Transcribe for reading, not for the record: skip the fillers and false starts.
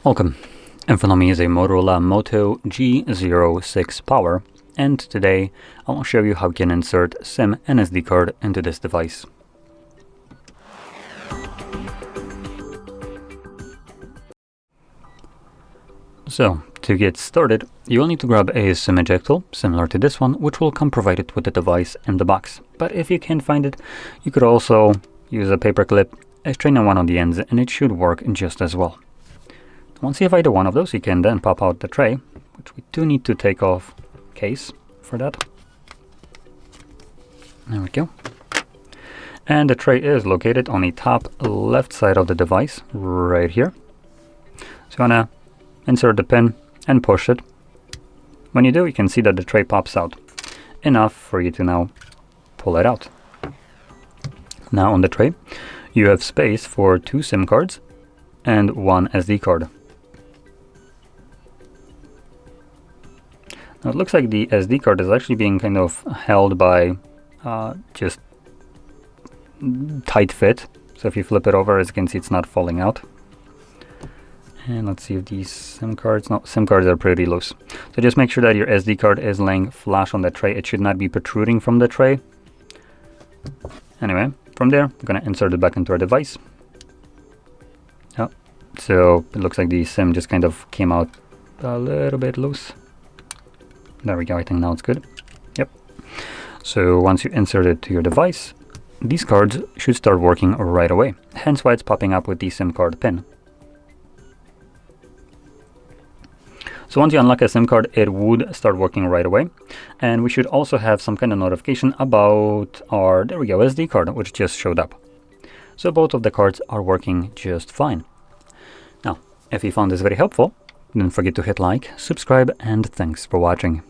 Welcome. In front of me is a Motorola Moto G06 Power, and today I will show you how you can insert SIM and SD card into this device. So, to get started, you will need to grab a SIM eject tool, similar to this one, which will come provided with the device in the box. But if you can't find it, you could also use a paper clip, straighten one on the ends, and it should work just as well. Once you have either one of those, you can then pop out the tray, which we do need to take off case for that. There we go. And the tray is located on the top left side of the device, right here. So you want to insert the pin and push it. When you do, you can see that the tray pops out, enough for you to now pull it out. Now on the tray, you have space for 2 SIM cards and 1 SD card. Now it looks like the SD card is actually being kind of held by just tight fit. So if you flip it over, as you can see, it's not falling out. And let's see if these SIM cards, no, SIM cards are pretty loose. So just make sure that your SD card is laying flush on the tray. It should not be protruding from the tray. Anyway, from there, we're going to insert it back into our device. Oh, so it looks like the SIM just kind of came out a little bit loose. There we go, I think now it's good. Yep. So once you insert it to your device, these cards should start working right away. Hence why it's popping up with the SIM card pin. So once you unlock a SIM card, it would start working right away. And we should also have some kind of notification about our, there we go, SD card, which just showed up. So both of the cards are working just fine. Now, if you found this very helpful, don't forget to hit like, subscribe, and thanks for watching.